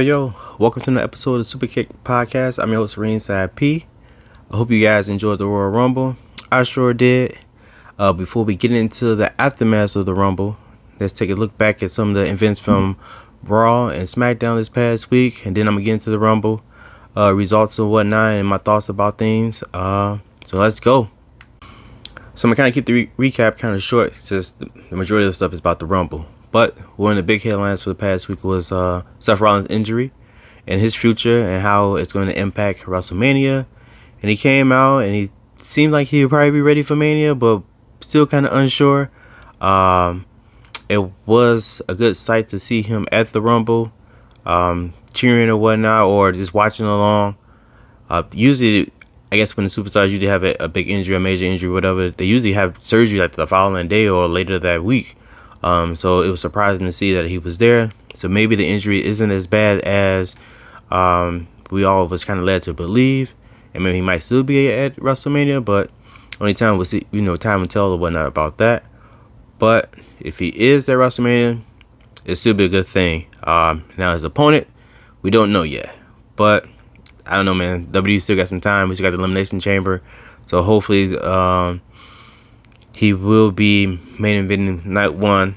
Yo, welcome to another episode of the Superkick podcast. I'm your host, Ringside P. I hope you guys enjoyed the Royal Rumble. I sure did. Before we get into the aftermath of the Rumble, let's take a look back at some of the events from Raw and SmackDown this past week, and then I'm going to get into the Rumble, results and whatnot, and my thoughts about things. So let's go. So I'm going to kind of keep the recap kind of short, since the majority of the stuff is about the Rumble. But one of the big headlines for the past week was Seth Rollins' injury and his future and how it's going to impact WrestleMania. And he came out and he seemed like he would probably be ready for Mania, but still kind of unsure. It was a good sight to see him at the Rumble, cheering or whatnot, or just watching along. Usually, I guess when the superstars usually have a big injury, a major injury, whatever, they usually have surgery like the following day or later that week. So it was surprising to see that he was there. So maybe the injury isn't as bad as we all was kind of led to believe. And maybe he might still be at WrestleMania, but only time will see, time will tell or whatnot about that. But if he is at WrestleMania, it still be a good thing. Now his opponent, we don't know yet. But I don't know, man. WWE still got some time. We still got the Elimination Chamber. So hopefully he will be main eventing night one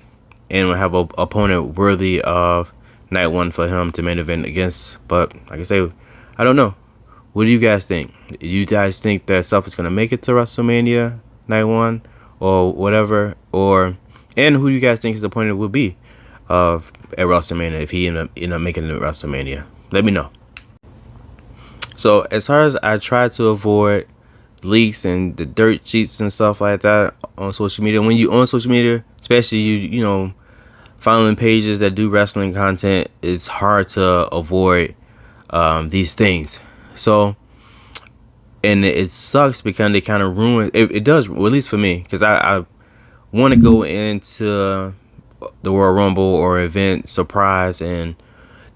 and will have an opponent worthy of night one for him to main event against. But like I say, I don't know. What do you guys think? Do you guys think that Seth is going to make it to WrestleMania night one or whatever? And who do you guys think his opponent will be at WrestleMania if he end up making it to WrestleMania? Let me know. So as far as I try to avoid leaks and the dirt sheets and stuff like that on social media, when you on social media, especially you following pages that do wrestling content, it's hard to avoid these things. So, and it sucks because they kind of ruin it does, well, at least for me, because I want to go into the Royal Rumble or event surprise and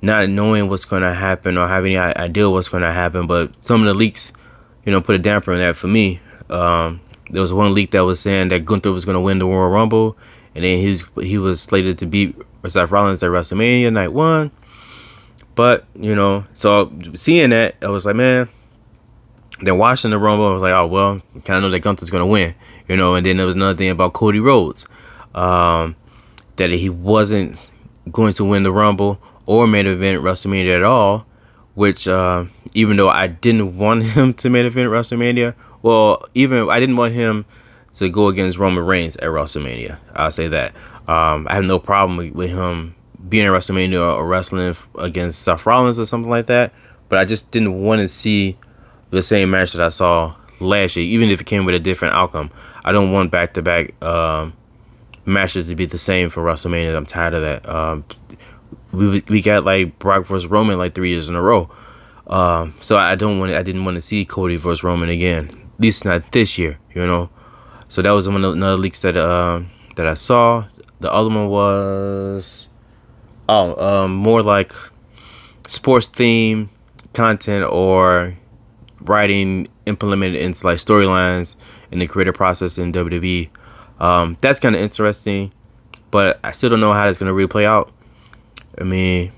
not knowing what's going to happen or have any idea what's going to happen. But some of the leaks put a damper on that for me. There was one leak that was saying that Gunther was going to win the Royal Rumble, and then he was slated to beat Seth Rollins at WrestleMania night one. But so seeing that, I was like, man. Then watching the Rumble, I was like, oh well, kind of know that Gunther's going to win, And then there was another thing about Cody Rhodes, that he wasn't going to win the Rumble or main event WrestleMania at all. Which, even though I didn't want him to main event WrestleMania, even I didn't want him to go against Roman Reigns at WrestleMania. I'll say that. I have no problem with him being at WrestleMania or wrestling against Seth Rollins or something like that. But I just didn't want to see the same match that I saw last year, even if it came with a different outcome. I don't want back-to-back matches to be the same for WrestleMania. I'm tired of that. We got like Brock versus Roman like 3 years in a row. So I didn't want to see Cody versus Roman again. At least not this year, So that was another leaks that I saw. The other one was more like sports theme content or writing implemented into like storylines in the creative process in WWE. That's kind of interesting, but I still don't know how it's going to really play out. I mean,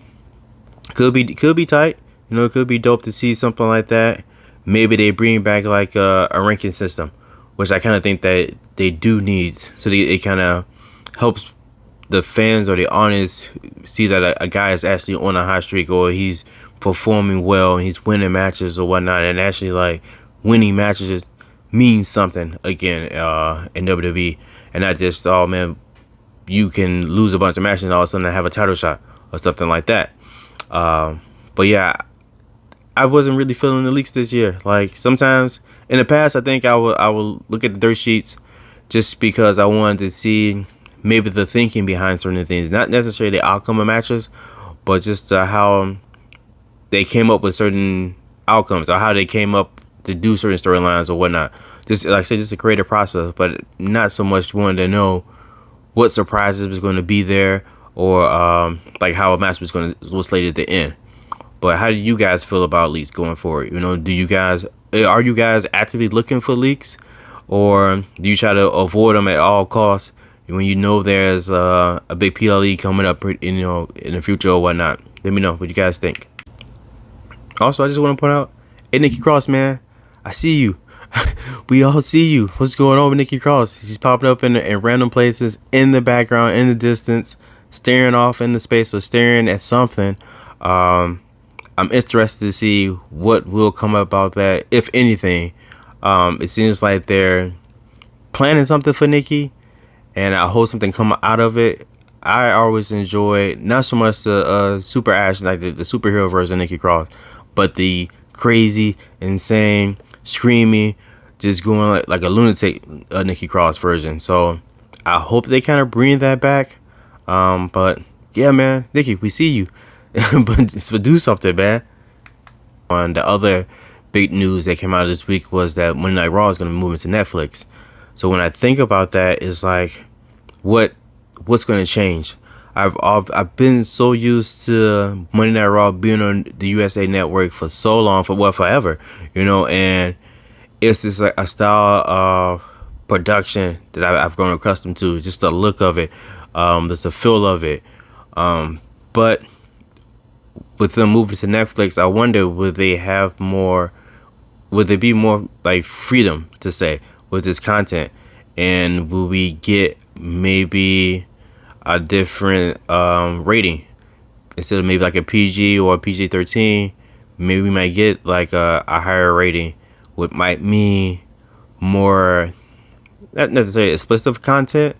could be tight. It could be dope to see something like that. Maybe they bring back like a ranking system, which I kind of think that they do need. So it kind of helps the fans or the audience see that a guy is actually on a hot streak, or he's performing well and he's winning matches or whatnot. And actually, like, winning matches means something again in WWE, and not just, oh man, you can lose a bunch of matches and all of a sudden have a title shot or something like that. But yeah, I wasn't really feeling the leaks this year. Like, sometimes in the past, I think I would look at the dirt sheets just because I wanted to see maybe the thinking behind certain things, not necessarily the outcome of matches, but just how they came up with certain outcomes or how they came up to do certain storylines or whatnot. Just like I said, just a creative process, but not so much wanting to know what surprises was going to be there, or like how a match was slated to end. But how do you guys feel about leaks going forward? Are you guys actively looking for leaks, or do you try to avoid them at all costs when there's a big PLE coming up in the future or whatnot? Let me know what you guys think. Also, I just want to point out, hey, Nikki Cross, man, I see you. We all see you. What's going on with Nikki Cross? He's popping up in random places, in the background, in the distance, staring off into space or staring at something. I'm interested to see what will come about that, if anything. It seems like they're planning something for Nikki, and I hope something come out of it. I always enjoy not so much the super action, like the superhero version of Nikki Cross, but the crazy, insane, screamy, just going like a lunatic Nikki Cross version. So I hope they kind of bring that back. But yeah, man, Nikki, we see you. but do something, man. On the other big news that came out this week was that Monday Night Raw is going to move into Netflix. So when I think about that, it's like, what's going to change? I've been so used to Monday Night Raw being on the USA Network for so long, forever, and it's just like a style of production that I've grown accustomed to, just the look of it, just the feel of it. But with them moving to Netflix, I wonder, would there be more like freedom to say with this content, and will we get maybe a different rating instead of maybe like a PG or a PG-13? Maybe we might get like a higher rating, which might mean more, not necessarily explicit content,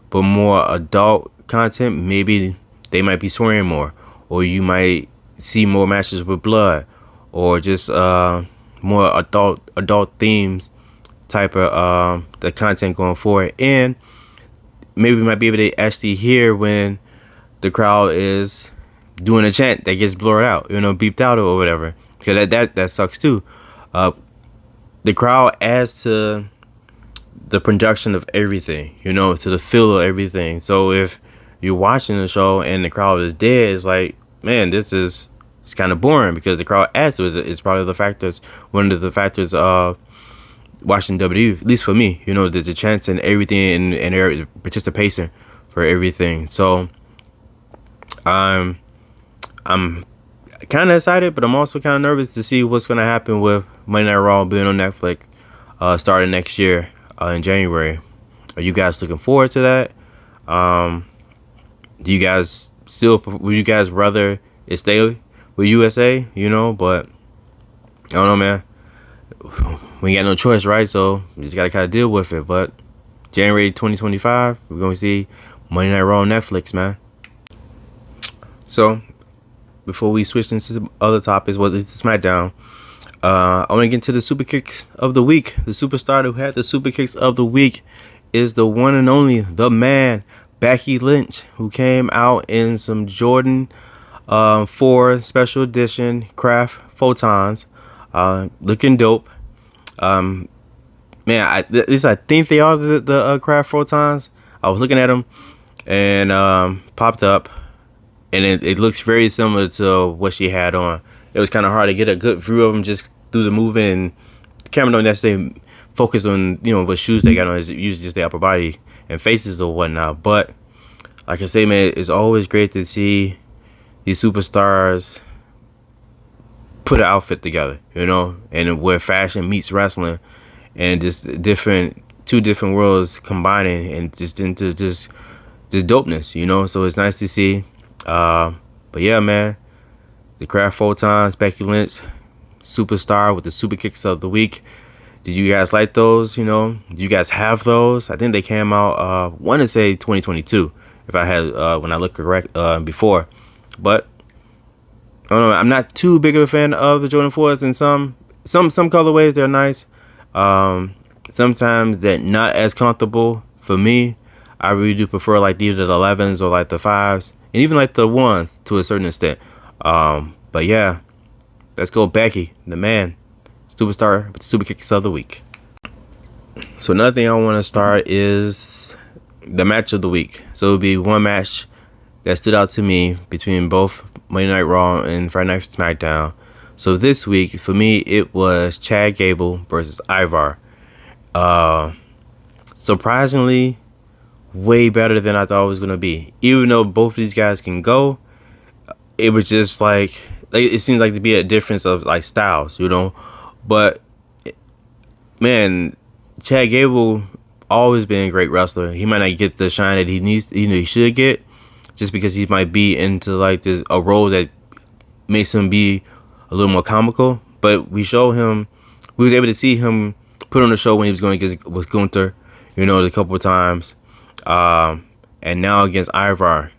but more adult content. Maybe they might be swearing more, or you might see more matches with blood, or just more adult themes type of the content going forward. And maybe we might be able to actually hear when the crowd is doing a chant that gets blurred out, beeped out or whatever, because that sucks too. The crowd adds to the production of everything, to the feel of everything. So if you're watching the show and the crowd is dead, it's like, man, it's kind of boring, because the crowd adds to it. It's probably one of the factors of watching WWE, at least for me. There's a chance in everything, and participation for everything. So I'm kind of excited, but I'm also kind of nervous to see what's going to happen with Monday Night Raw being on Netflix starting next year in January. Are you guys looking forward to that? Would you guys rather it stay with USA? But I don't know, man. We ain't got no choice, right? So we just gotta kind of deal with it. But January 2025, we're gonna see Monday Night Raw on Netflix, man. So before we switch into some other topics, what is the SmackDown? I want to get into the Superkicks of the week. The superstar who had the Superkicks of the week is the one and only, the man, Becky Lynch, who came out in some Jordan 4 special edition craft photons, looking dope. Man, at least I think they are the craft photons. I was looking at them and popped up, and it looks very similar to what she had on. It was kind of hard to get a good view of them just through the movement, and the camera don't necessarily focus on what shoes they got on. It's usually just the upper body and faces or whatnot. But like I say, man, it's always great to see these superstars put an outfit together, and where fashion meets wrestling, and just two different worlds combining, and just into just dopeness, So it's nice to see. But yeah, man, the craft photons, Becky Lynch, superstar with the super kicks of the week. Did you guys like those? Do you guys have those? I think they came out, want to say 2022, if I had when I looked correct before. But I don't know. I'm not too big of a fan of the Jordan 4s, and some colorways they're nice. Sometimes they're not as comfortable for me. I really do prefer like either the 11s or like the 5s, and even like the 1s to a certain extent. But yeah, let's go Becky, the man, superstar with the super kicks of the week. So another thing I want to start is the match of the week. So it'll be one match that stood out to me between both Monday Night Raw and Friday Night SmackDown. So this week, for me, it was Chad Gable versus Ivar. Surprisingly, way better than I thought it was going to be. Even though both of these guys can go, it was just like it seemed like to be a difference of like styles, you know. But man, Chad Gable always been a great wrestler. He might not get the shine that he needs, he should get, just because he might be into like this a role that makes him be a little more comical. But we was able to see him put on the show when he was going against with Gunther, you know, a couple of times, and now against Ivar,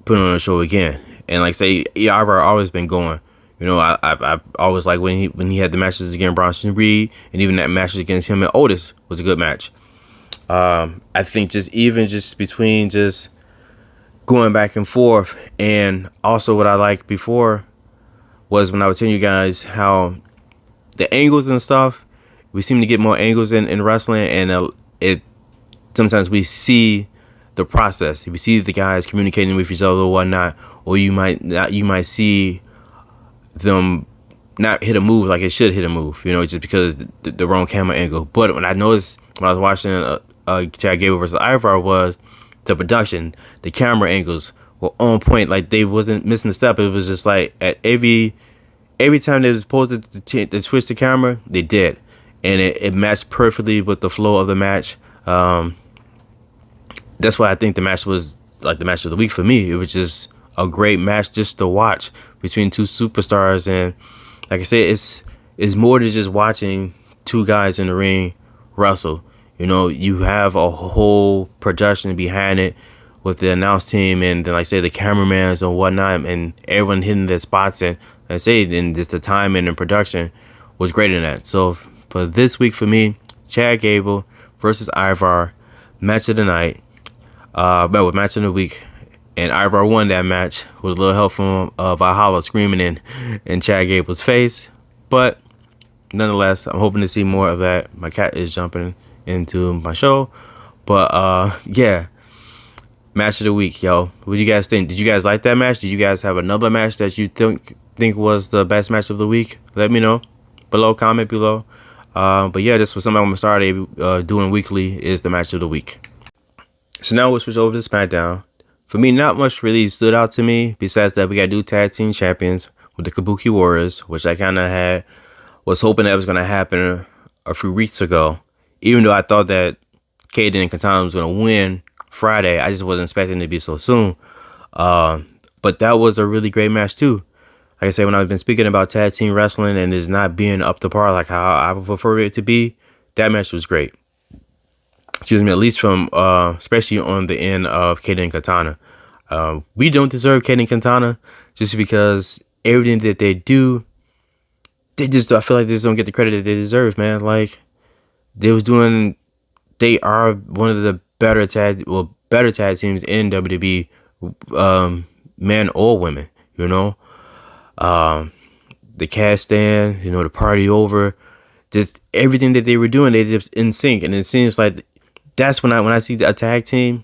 put on the show again. And like say, Ivar always been going. You know, I always like when he had the matches against Bronson Reed, and even that matches against him and Otis was a good match. I think just between just going back and forth, and also what I liked before was when I was telling you guys how the angles and stuff, we seem to get more angles in wrestling, and it sometimes we see the process. We see the guys communicating with each other or whatnot, or you might see them not hit a move like it should hit a move, you know, just because the wrong camera angle. But when I noticed when I was watching Chad Gable versus Ivar was the production, the camera angles were on point. Like they wasn't missing a step. It was just like at every time they was supposed to switch the camera, they did, and it matched perfectly with the flow of the match. That's why I think the match was like the match of the week for me. It was just a great match just to watch between two superstars, and like I said, it's more than just watching two guys in the ring wrestle. You know, you have a whole production behind it with the announce team, and then like I say the cameramans and whatnot, and everyone hitting their spots, and like I say, and just the timing and production was great in that. So for this week for me, Chad Gable versus Ivar, match of the night, with match of the week. And Ivar won that match with a little help from Valhalla screaming in Chad Gable's face. But nonetheless, I'm hoping to see more of that. My cat is jumping into my show. But yeah, match of the week, yo. What do you guys think? Did you guys like that match? Did you guys have another match that you think was the best match of the week? Let me know below. Comment below. But yeah, this was something I'm gonna start doing weekly. Is the match of the week. So now we'll switch over to SmackDown. For me, not much really stood out to me besides that we got new tag team champions with the Kabuki Warriors, which I kind of was hoping that was going to happen a few weeks ago. Even though I thought that Kaden and Katana was going to win Friday, I just wasn't expecting it to be so soon. But that was a really great match too. Like I said, when I've been speaking about tag team wrestling and it's not being up to par like how I would prefer it to be, that match was great. Excuse me, at least from especially on the end of Kaden and Katana. We don't deserve Kaden and Katana just because everything that they do, I feel like they just don't get the credit that they deserve, man. Like they are one of the better tag teams in WWE, men or women, you know. The cast stand, you know, the party over, just everything that they were doing, they just in sync, and it seems like that's when I see a tag team,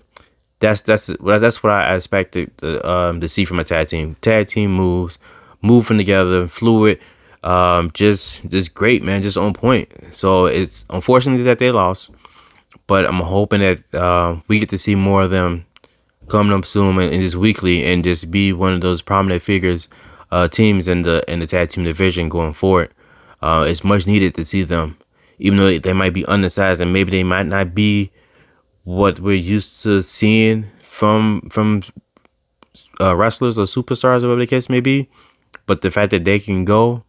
that's what I expected to see from a tag team. Tag team moves, moving together, fluid, just great, man, just on point. So it's unfortunately that they lost, but I'm hoping that we get to see more of them coming up soon and just weekly, and just be one of those prominent figures, teams in the tag team division going forward. It's much needed to see them, even though they might be undersized and maybe they might not be what we're used to seeing from wrestlers or superstars or whatever the case may be. But the fact that they can go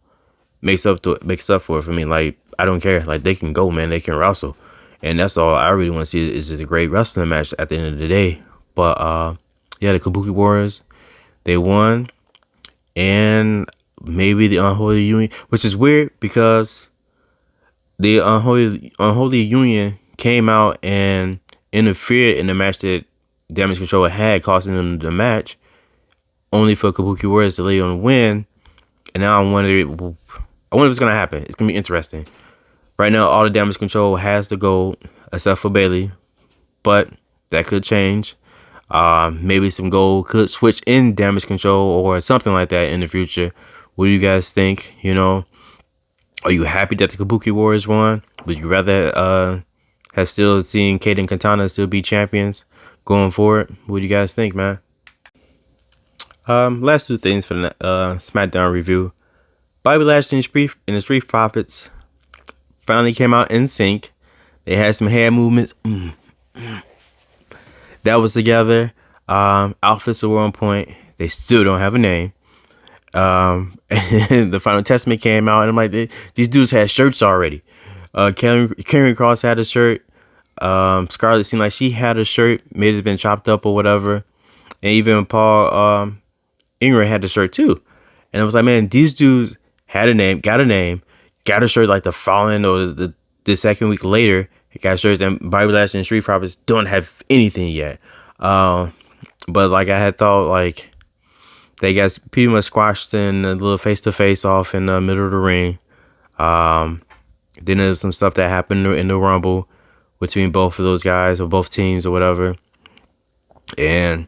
makes up for it for me. Like, I don't care. Like, they can go, man. They can wrestle. And that's all I really want to see is just a great wrestling match at the end of the day. But yeah, the Kabuki Warriors, they won. And maybe the Unholy Union, which is weird because the Unholy Union came out and interfered in the match that Damage Control had, costing them the match, only for Kabuki Warriors to lay on the win. And now I wonder what's gonna happen. It's gonna be interesting. Right now, all the Damage Control has to go except for Bailey, but that could change. Maybe some gold could switch in Damage Control or something like that in the future. What do you guys think? You know, are you happy that the Kabuki Warriors won? Would you rather have still seen Kaden and Katana still be champions going forward? What do you guys think, man? Last two things for the SmackDown review. Bobby Lashley and the Street Profits finally came out in sync. They had some hand movements. That was together. Outfits were on point. They still don't have a name. And the Final Testament came out, and I'm like, these dudes had shirts already. Nikki Cross had a shirt. Scarlett seemed like she had a shirt. Maybe it's been chopped up or whatever. And even Paul Ingram had the shirt too. And I was like, man, these dudes had a name, got a shirt like the following or the second week later. Got shirts, and Bobby Lashley and Street Profits don't have anything yet. But like I had thought, like they got pretty much squashed in a little face-to-face off in the middle of the ring. Then there was some stuff that happened in the Rumble between both of those guys or both teams or whatever. And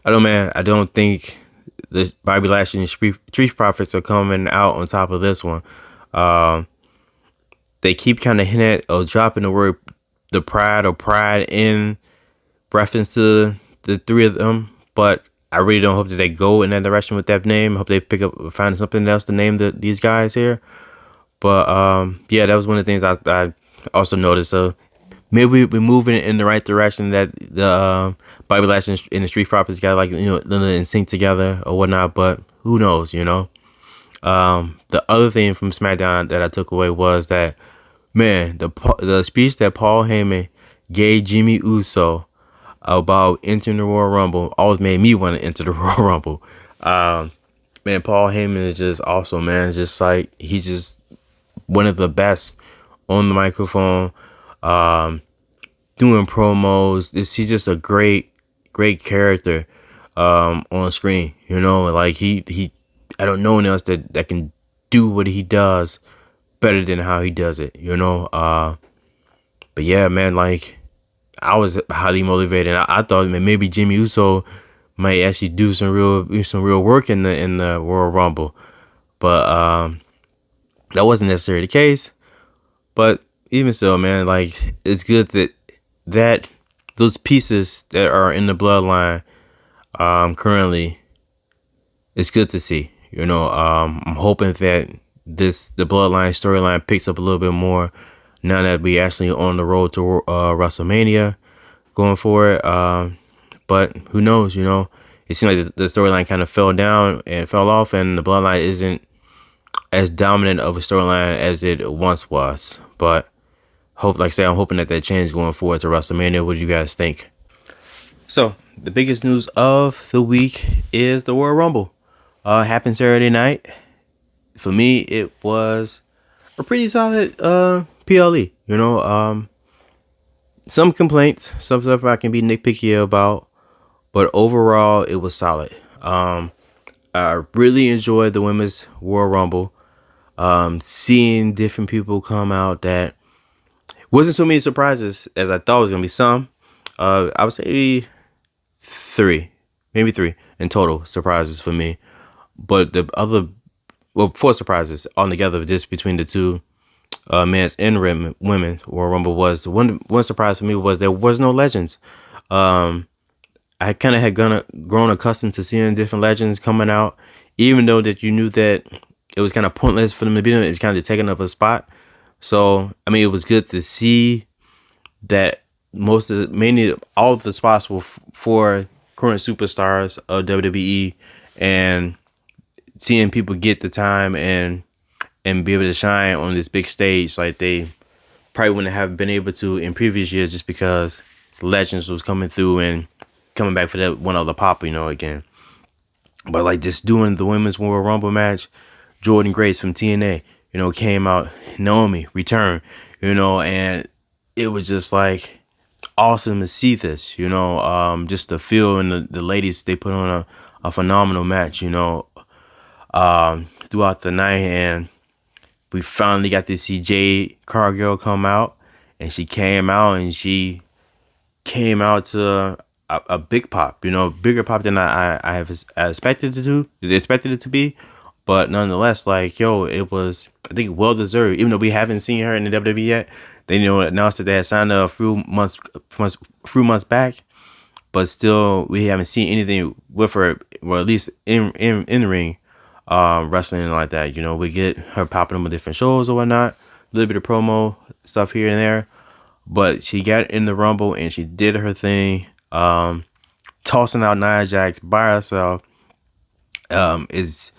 I don't think the Bobby Lashley and Street Profits are coming out on top of this one. They keep kind of hinting at or dropping the word the pride in reference to the three of them, but I really don't hope that they go in that direction with that name. I hope they find something else to name these guys here. But yeah, that was one of the things I also noticed. So maybe we're moving in the right direction, that the Bobby Lashley and the Street Profits got like, in sync together or whatnot. But who knows, The other thing from SmackDown that I took away was that, man, the speech that Paul Heyman gave Jimmy Uso about entering the Royal Rumble always made me want to enter the Royal Rumble. Man, Paul Heyman is just awesome, man. It's just like, he's just one of the best on the microphone, doing promos. He's just a great character on screen. Like he I don't know one else that can do what he does better than how he does it. But yeah, man, like I was highly motivated. I thought, man, maybe Jimmy Uso might actually do some real work in the Royal Rumble, but that wasn't necessarily the case. But even still, man, like it's good that those pieces that are in the bloodline currently, it's good to see. I'm hoping that the bloodline storyline picks up a little bit more now that we actually on the road to WrestleMania going forward. But who knows? It seems like the storyline kind of fell off, and the bloodline isn't as dominant of a storyline as it once was. But I'm hoping that changes going forward to WrestleMania. What do you guys think? So the biggest news of the week is the Royal Rumble. Happened Saturday night. For me, it was a pretty solid PLE. Some complaints, some stuff I can be nitpicky about, but overall it was solid. I really enjoyed the women's Royal Rumble. Seeing different people come out, that wasn't so many surprises as I thought it was gonna be. Some, I would say maybe three in total surprises for me. But the other, 4 surprises altogether, just between the two men's and women Royal Rumble, was the one surprise for me was there was no legends. I kind of had grown accustomed to seeing different legends coming out, even though that you knew that it was kind of pointless for them to be there. It's kind of taking up a spot. So it was good to see that mainly all of the spots were for current superstars of WWE, and seeing people get the time and be able to shine on this big stage like they probably wouldn't have been able to in previous years, just because legends was coming through and coming back for that one other pop, again. But like just doing the women's Royal Rumble match, Jordan Grace from TNA, came out, Naomi returned, and it was just like awesome to see this, just the feel, and the ladies, they put on a phenomenal match, throughout the night. And we finally got to see Jade Cargill come out, and she came out to a big pop, bigger pop than I expected it to be. But nonetheless, it was, I think, well deserved. Even though we haven't seen her in the WWE yet, they announced that they had signed her a few months back. but still we haven't seen anything with her, or at least in the ring, wrestling like that. You know, we get her popping up with different shows or whatnot, a little bit of promo stuff here and there, but she got in the Rumble and she did her thing, tossing out Nia Jax by herself. Is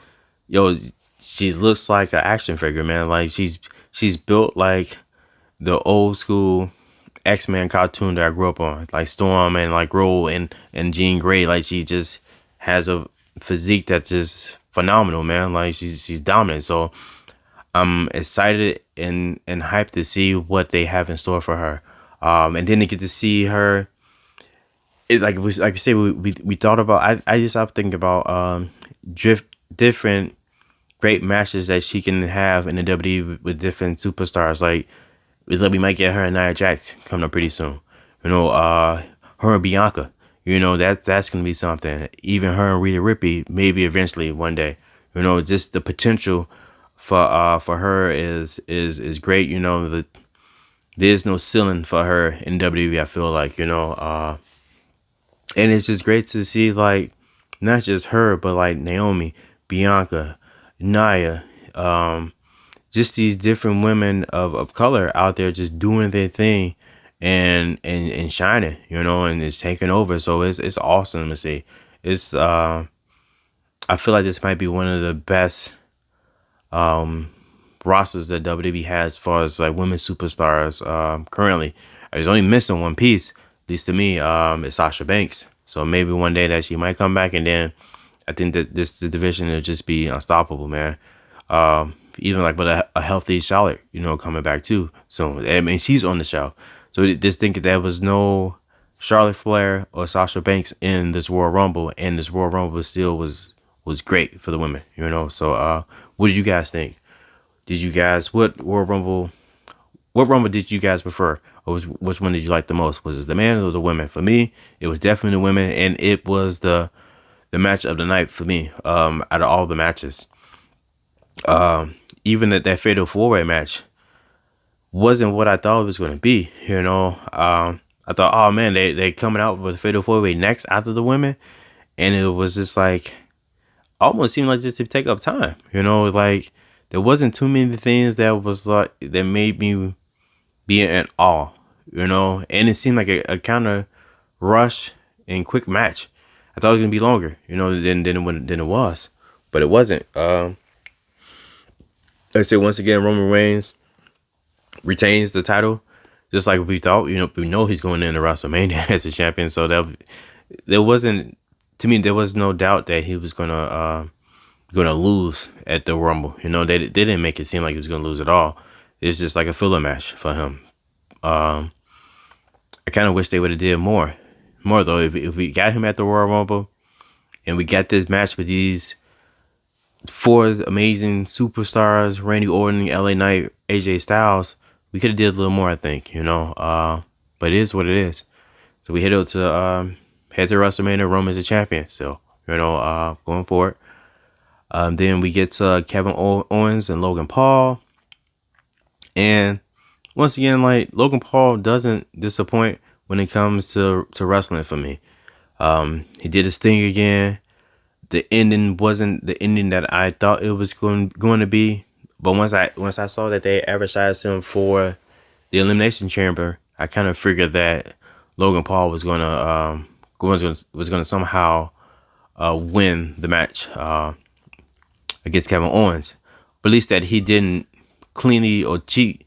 yo, she looks like an action figure, man. Like she's built like the old school X-Men cartoon that I grew up on, like Storm and like Roll and Jean Grey. Like she just has a physique that's just phenomenal, man. Like she's dominant. So I'm excited and hyped to see what they have in store for her. And then to get to see her, like you say, we thought about. I just started thinking about different great matches that she can have in the WWE with different superstars. Like we might get her and Nia Jax coming up pretty soon. You know, her and Bianca. You know, that's gonna be something. Even her and Rhea Ripley, maybe eventually one day. You know, just the potential for her is great. You know, there's no ceiling for her in WWE. I feel like, you know, and it's just great to see, like, not just her, but like Naomi, Bianca, Nia, just these different women of color out there just doing their thing and shining, you know, and it's taking over. So it's awesome to see. It's I feel like this might be one of the best rosters that WWE has as far as like women superstars currently. I was only missing one piece, at least to me, it's Sasha Banks. So maybe one day that she might come back, and then I think that this division will just be unstoppable, man. Even like with a healthy Charlotte, you know, coming back too. So I mean, she's on the show. So just think there was no Charlotte Flair or Sasha Banks in this Royal Rumble, and this Royal Rumble still was great for the women, you know. So what did you guys think? Did you guys what Rumble did you guof prefer? Or which one did you like the most? Was it the men or the women? For me, it was definitely the women, and it was the match of the night for me. Out of all the matches, even that fatal 4-way match wasn't what I thought it was going to be. You know, I thought, oh man, they coming out with a fatal 4-way next after the women, and it was just like almost seemed like just to take up time. You know, like there wasn't too many things that was like that made me be in awe. You know, and it seemed like a kind of rush and quick match. I thought it was gonna be longer, you know, than it was, but it wasn't. Like I said, once again, Roman Reigns retains the title, just like we thought. You know, we know he's going into WrestleMania as a champion, so there wasn't, to me, there was no doubt that he was gonna lose at the Rumble. You know, they didn't make it seem like he was gonna lose at all. It's just like a filler match for him. I kind of wish they would have did more though. If we got him at the Royal Rumble and we got this match with these 4 amazing superstars, Randy Orton, LA Knight, AJ Styles, we could have did a little more, I think, you know. But it is what it is. So we head to WrestleMania. Roman's a champion, so, you know, going forward. Then we get to Kevin Owens and Logan Paul, and once again, like, Logan Paul doesn't disappoint when it comes to wrestling for me. He did his thing again. The ending wasn't the ending that I thought it was going to be. But once I saw that they advertised him for the Elimination Chamber, I kind of figured that Logan Paul was gonna somehow win the match against Kevin Owens. But at least that he didn't cleanly or cheat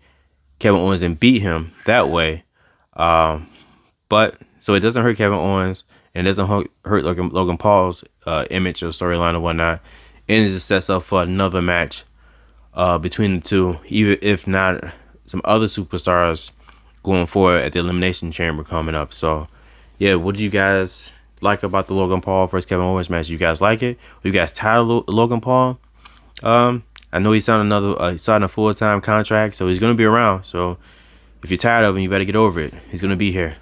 Kevin Owens and beat him that way. But so it doesn't hurt Kevin Owens, and it doesn't hurt Logan Paul's image or storyline or whatnot. And it just sets up for another match between the two, even if not some other superstars going forward at the Elimination Chamber coming up. So yeah, what do you guys like about the Logan Paul versus Kevin Owens match? You guys like it? Are you guys tired of Logan Paul? I know he signed a full-time contract, so he's gonna be around. So if you're tired of him, you better get over it. He's gonna be here.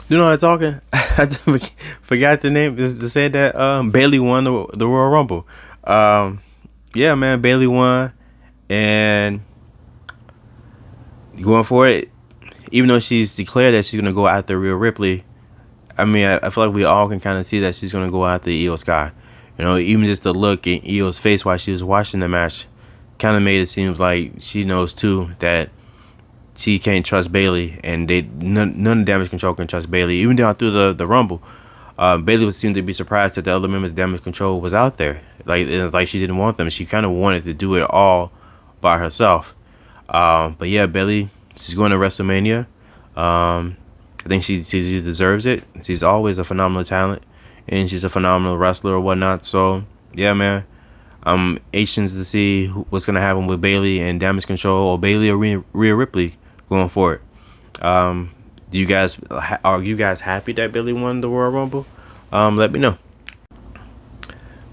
You know what I'm talking? I just forgot the name. Just said that Bayley won the Royal Rumble. Yeah, man, Bayley won, and going for it. Even though she's declared that she's gonna go after Rhea Ripley, I mean, I feel like we all can kind of see that she's gonna go after Io Sky. You know, even just the look in Io's face while she was watching the match, kind of made it seem like she knows too that she can't trust Bayley, and none of Damage Control can trust Bayley. Even down through the Rumble, Bayley would seem to be surprised that the other members of Damage Control was out there. Like it was like she didn't want them. She kind of wanted to do it all by herself. But yeah, Bayley, she's going to WrestleMania. I think she deserves it. She's always a phenomenal talent, and she's a phenomenal wrestler or whatnot. So yeah, man, I'm anxious to see what's gonna happen with Bayley and Damage Control, or Bayley or Rhea Ripley going forward. Do you guys are you guys happy that Bayley won the Royal Rumble? Let me know.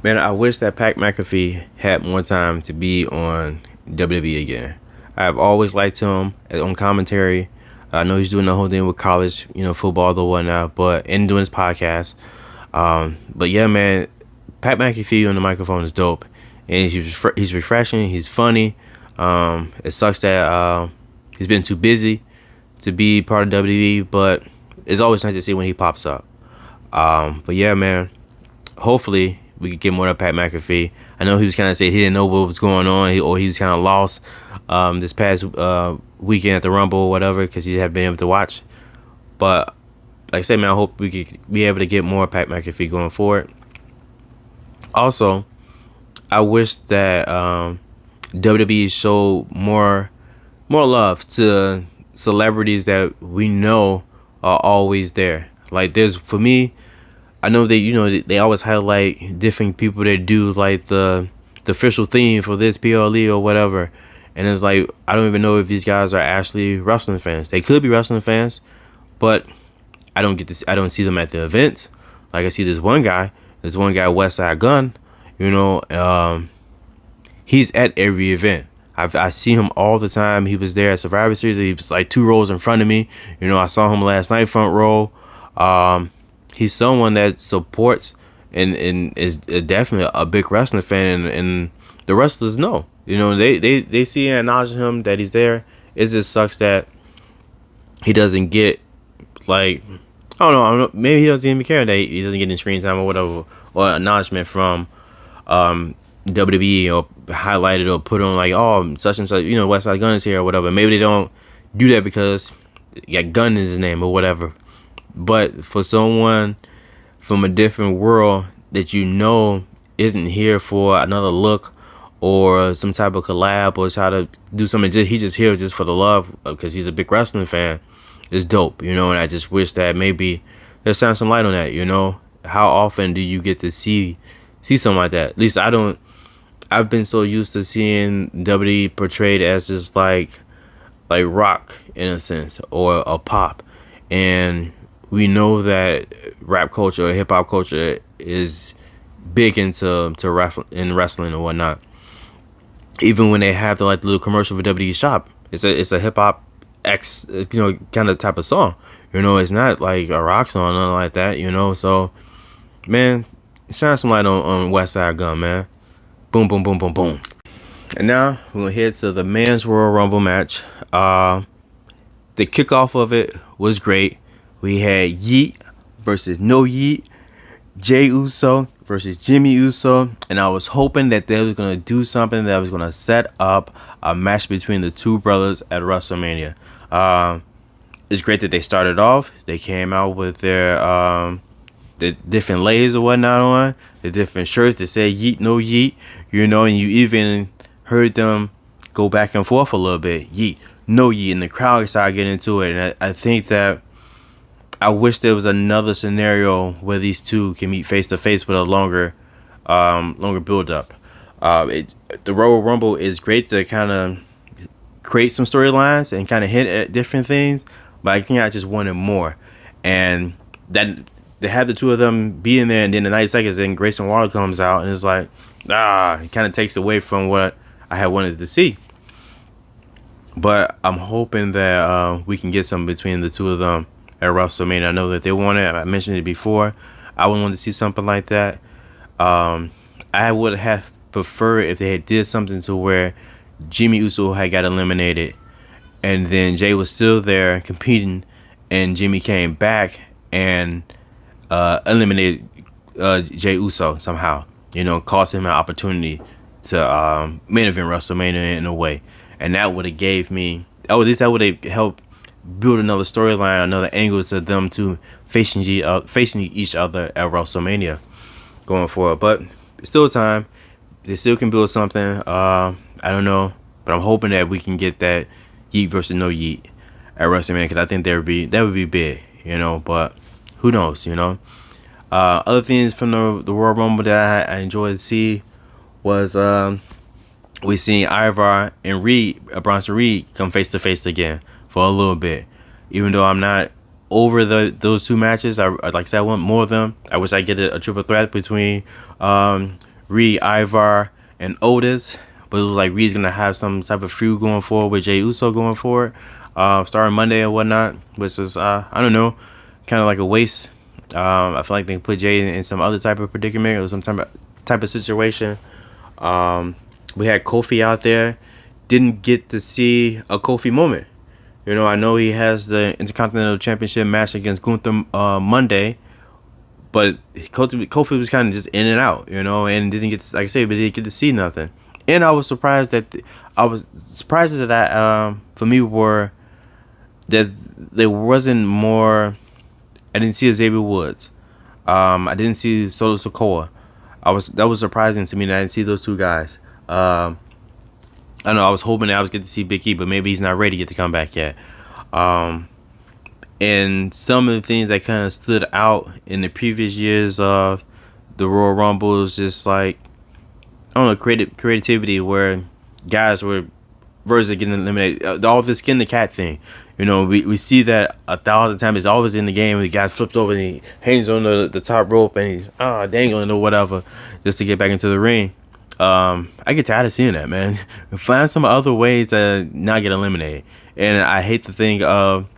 Man, I wish that Pat McAfee had more time to be on WWE again. I've always liked him on commentary. I know he's doing the whole thing with college, football or whatnot, and doing his podcast. But yeah, man, Pat McAfee on the microphone is dope, and he's refreshing. He's funny. It sucks that he's been too busy to be part of WWE, but it's always nice to see when he pops up. But yeah, man, hopefully we could get more of Pat McAfee. I know he was kind of saying he didn't know what was going on, or he was kind of lost this past weekend at the Rumble or whatever, because he hadn't been able to watch. But like I said, man, I hope we could be able to get more Pat McAfee going forward. Also, I wish that WWE showed more love to celebrities that we know are always there. Like for me, I know that they always highlight different people that do like the official theme for this PLE or whatever, and it's like I don't even know if these guys are actually wrestling fans. They could be wrestling fans, but I don't see them at the events. Like I see this one guy, Westside Gunn. He's at every event. I see him all the time. He was there at Survivor Series. He was like 2 rows in front of me. I saw him last night front row. He's someone that supports and is definitely a big wrestling fan, and the wrestlers know. They see and acknowledge him that he's there. It just sucks that he doesn't get, like, I don't know, maybe he doesn't even care that he doesn't get any screen time or whatever, or acknowledgement from WWE, or highlighted or put on like, oh, such and such, Westside Gunn is here or whatever. Maybe they don't do that because Gunn is his name or whatever. But for someone from a different world that isn't here for another look or some type of collab or try to do something, he's just here just for the love because he's a big wrestling fan, is dope, and I just wish that maybe there's shine some light on that. How often do you get to see something like that? At least I've been so used to seeing WWE portrayed as just like rock in a sense, or a pop, and we know that rap culture or hip hop culture is big into wrestling or whatnot. Even when they have the little commercial for WWE Shop, it's a hip hop kind of type of song. It's not like a rock song or nothing like that. So, man, shine some light on Westside Gunn, man. Boom, boom, boom, boom, boom. And now we're gonna head to the Men's Royal Rumble match. The kickoff of it was great. We had Yeet versus No Yeet, Jey Uso versus Jimmy Uso, and I was hoping that they was gonna do something that was gonna set up a match between the two brothers at WrestleMania. It's great that they started off. They came out with their the different layers or whatnot on, the different shirts that said Yeet No Yeet, and you even heard them go back and forth a little bit, Yeet No Yeet, and the crowd started getting into it. And I think that I wish there was another scenario where these two can meet face to face with a longer build up. The Royal Rumble is great to kind of create some storylines and kind of hint at different things, but I think I just wanted more. And that they have the two of them be in there, and then the 90 seconds, then Grayson Waller comes out, and it's like, it kind of takes away from what I had wanted to see. But I'm hoping that we can get something between the two of them at WrestleMania. I know that they want it. I mentioned it before. I would want to see something like that. I would have preferred if they had did something to where Jimmy Uso had got eliminated, and then Jay was still there competing, and Jimmy came back and eliminated Jey Uso somehow. Cost him an opportunity to main event WrestleMania in a way, and that would have gave me, at least that would have helped build another storyline, another angle to them two facing each other at WrestleMania going forward. But it's still time. They still can build something. I don't know, but I'm hoping that we can get that Yeet versus No Yeet at WrestleMania, because I think that would be big, But who knows, Other things from the Royal Rumble that I enjoyed to see was we seen Ivar and Bronson Reed come face to face again for a little bit. Even though I'm not over those two matches, I like I said, I want more of them. I wish I get a triple threat between Reed, Ivar, and Otis. But it was like Reed's gonna have some type of feud going forward with Jey Uso going forward, starting Monday and whatnot, which was I don't know, kind of like a waste. I feel like they put Jey in some other type of predicament or some type of situation. We had Kofi out there. Didn't get to see a Kofi moment. I know he has the Intercontinental Championship match against Gunther Monday, but Kofi was kind of just in and out, and didn't get to, like I said, but didn't get to see nothing. And I was surprised that for me were that there wasn't more. I didn't see Xavier Woods. I didn't see Solo Sikoa. That was surprising to me that I didn't see those two guys. I know I was hoping that I was get to see Big E, but maybe he's not ready yet to come back yet. And some of the things that kind of stood out in the previous years of the Royal Rumble is just like, I don't know, creativity where guys were versus getting eliminated. All the skin the cat thing. We see that 1,000 times. It's always in the game. The guy flipped over and he hangs on the top rope and he's dangling or whatever just to get back into the ring. I get tired of seeing that, man. Find some other ways to not get eliminated. And I hate to think of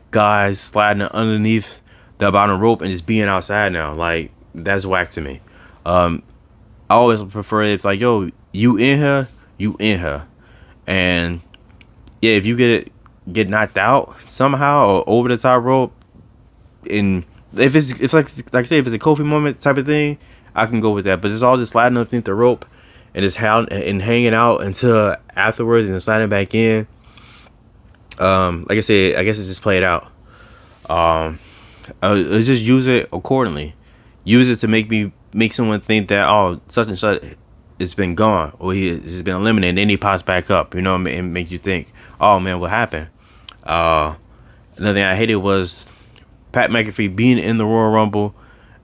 guys sliding underneath the bottom rope and just being outside now. Like, that's whack to me. I always prefer it's like, yo, you in here. And yeah, if you get knocked out somehow or over the top rope, and if it's like I say, if it's a Kofi moment type of thing, I can go with that. But it's all just sliding underneath the rope and just hanging out until afterwards and then sliding back in. Like I said, I guess it's just played out. Let's just use it accordingly. Use it to make someone think that such and such it's been gone or he's been eliminated. Then he pops back up, and make you think, oh man, what happened? Another thing I hated was Pat McAfee being in the Royal Rumble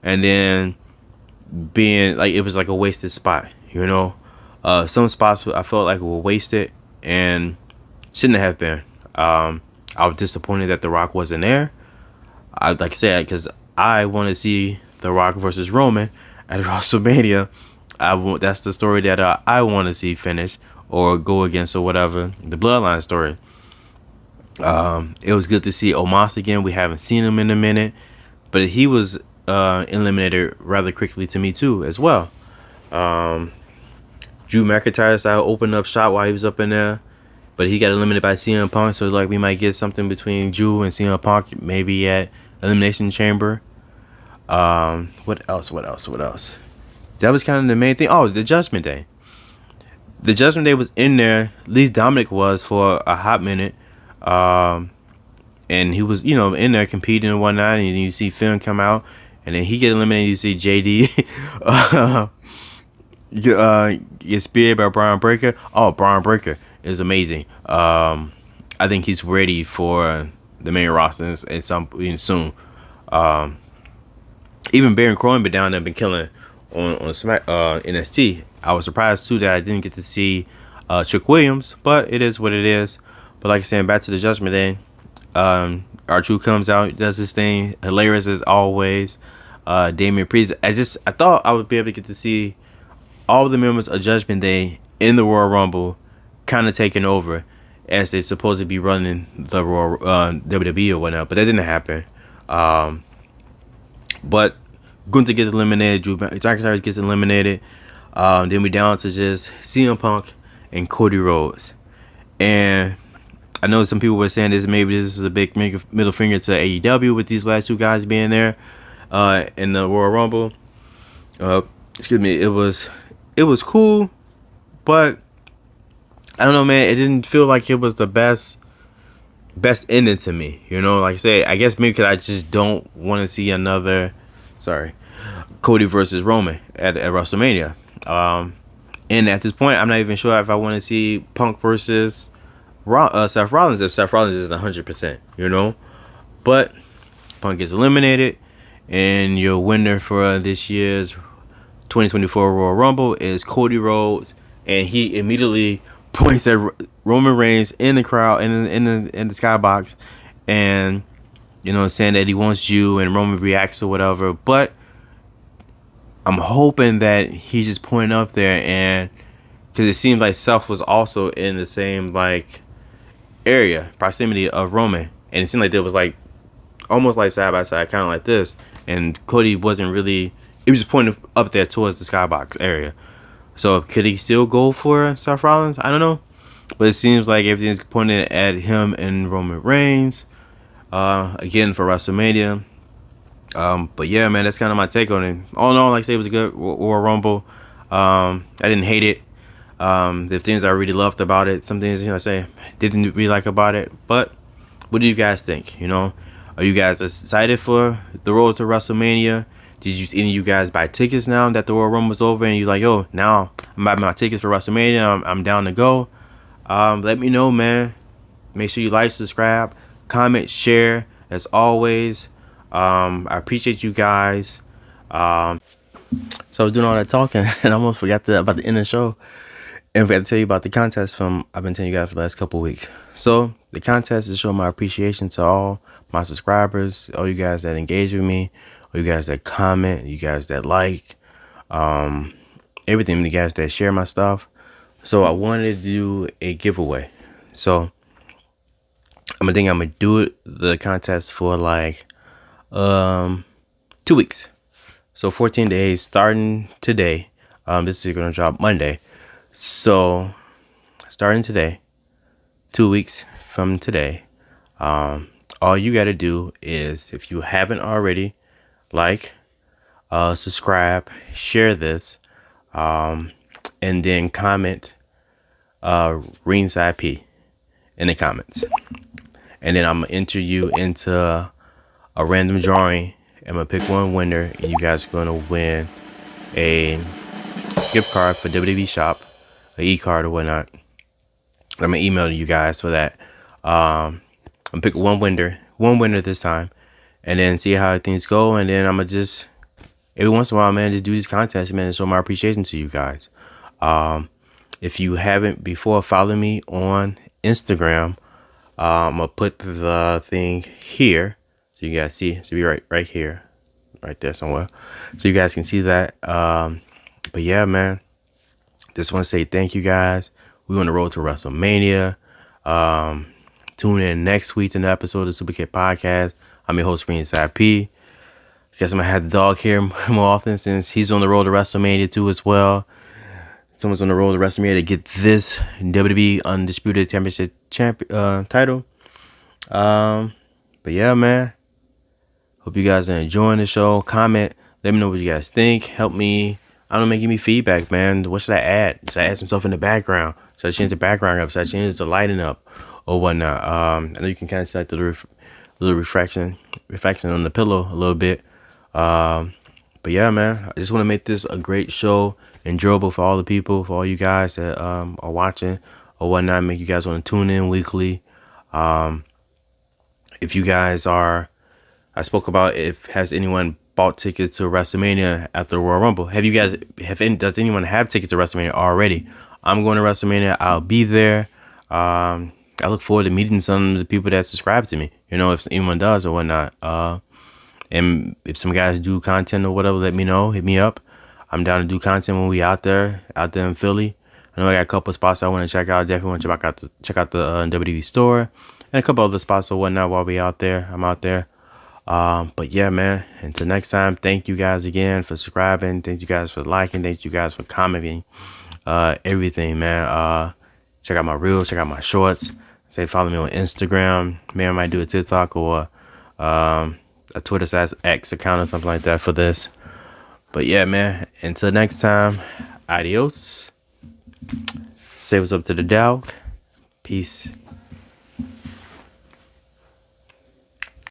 and then being like it was like a wasted spot. Some spots I felt like were wasted and shouldn't have been. I was disappointed that The Rock wasn't there. Like I said, because I want to see The Rock versus Roman at WrestleMania. That's the story that I want to see finish or go against or whatever, the Bloodline story. It was good to see Omos again. We haven't seen him in a minute, but he was eliminated rather quickly to me too as well. Drew McIntyre started opening up shop while he was up in there, but he got eliminated by CM Punk, so like we might get something between Drew and CM Punk maybe at Elimination Chamber. What else? That was kind of the main thing. Oh, the Judgment Day. The Judgment Day was in there. At least Dominic was for a hot minute. And he was, in there competing and whatnot. And you see Finn come out. And then he get eliminated. You see JD get speared by Brian Breaker. Oh, Brian Breaker is amazing. I think he's ready for the main roster and soon. Even Baron Corbin been down there, been killing on NXT. I was surprised too that I didn't get to see Trick Williams, but it is what it is. But like I said, back to the Judgment Day, R-Truth comes out, does his thing, hilarious as always. Damian Priest. I thought I would be able to get to see all of the members of Judgment Day in the Royal Rumble, kind of taking over as they're supposed to be running the Royal WWE or whatnot, but that didn't happen. But Gunther gets eliminated. Drew McIntyre gets eliminated. Then we down to just CM Punk and Cody Rhodes. And I know some people were saying this is a big middle finger to AEW with these last two guys being there. in the Royal Rumble. Uh, excuse me. It was cool, but I don't know, man. It didn't feel like it was the best ending to me. You know, like I say, I guess maybe because I just don't want to see another, sorry, Cody versus Roman at WrestleMania. And at this point, I'm not even sure if I want to see Punk versus Seth Rollins if Seth Rollins isn't 100%, you know. But Punk gets eliminated, and your winner for this year's 2024 Royal Rumble is Cody Rhodes, and he immediately points at Roman Reigns in the crowd in the skybox, and saying that he wants you, and Roman reacts or whatever. But I'm hoping that he's just pointing up there, and because it seemed like Seth was also in the same like area proximity of Roman, and it seemed like there was like almost like side by side, kind of like this, and Cody wasn't really. He was just pointing up there towards the skybox area. So could he still go for Seth Rollins? I don't know, but it seems like everything's pointing at him and Roman Reigns again for WrestleMania. But yeah, man, that's kind of my take on it. All in all, like I say, it was a good Royal Rumble. I didn't hate it. There's things I really loved about it. Some things, I say didn't really like about it. But what do you guys think? Are you guys excited for the road to WrestleMania? Did any of you guys buy tickets now that the Royal Rumble was over, and you're like, yo, now I'm buying my tickets for WrestleMania. I'm down to go. Let me know, man. Make sure you like, subscribe, comment, share. As always, I appreciate you guys. So I was doing all that talking, and I almost forgot about the end of the show. And I forgot to tell you about the contest I've been telling you guys for the last couple of weeks. So the contest is showing my appreciation to all my subscribers, all you guys that engage with me, all you guys that comment, you guys that like, everything, you guys that share my stuff. So I wanted to do a giveaway. So I'm gonna do the contest for like 2 weeks. So 14 days starting today. This is gonna drop Monday. So starting today, 2 weeks from today, all you gotta do is, if you haven't already, like, subscribe, share this, and then comment Ringside P in the comments. And then I'm gonna enter you into a random drawing. I'm gonna pick one winner, and you guys are gonna win a gift card for WWE Shop, an e-card or whatnot. I'm gonna email you guys for that. I'm gonna pick one winner this time, and then see how things go. And then I'm gonna just every once in a while, man, just do these contests, man, and show my appreciation to you guys. If you haven't before, follow me on Instagram. I'm gonna put the thing here so you guys see. So be right here, right there somewhere, so you guys can see that. But yeah, man, just want to say thank you guys. We're on the road to WrestleMania. Tune in next week to the episode of the Superkick podcast. I'm your host, Ringside P. Guess I'm gonna have the dog here more often, since he's on the road to WrestleMania too as well. Someone's on the road to WrestleMania to get this WWE Undisputed Championship title. But yeah, man. Hope you guys are enjoying the show. Comment. Let me know what you guys think. Help me. I don't know, give me feedback, man. What should I add? Should I add some stuff in the background? Should I change the background up? Should I change the lighting up or whatnot? I know you can kind of see like the little reflection on the pillow a little bit. But yeah, man, I just want to make this a great show, enjoyable for all the people, for all you guys that are watching or whatnot. Make you guys want to tune in weekly. If you guys are, I spoke about has anyone bought tickets to WrestleMania after the Royal Rumble? Does anyone have tickets to WrestleMania already? I'm going to WrestleMania. I'll be there. I look forward to meeting some of the people that subscribe to me, if anyone does or whatnot. And if some guys do content or whatever, let me know. Hit me up. I'm down to do content when we out there in Philly. I know I got a couple of spots I want to check out. Definitely want to check out the WWE store and a couple other spots or whatnot while we out there. I'm out there. But yeah, man, until next time, thank you guys again for subscribing. Thank you guys for liking. Thank you guys for commenting, everything, man. Check out my reels, check out my shorts. Say follow me on Instagram. Maybe I might do a TikTok or a Twitter / X account or something like that for this. But yeah, man, until next time, adios. Say what's up to the dog. Peace.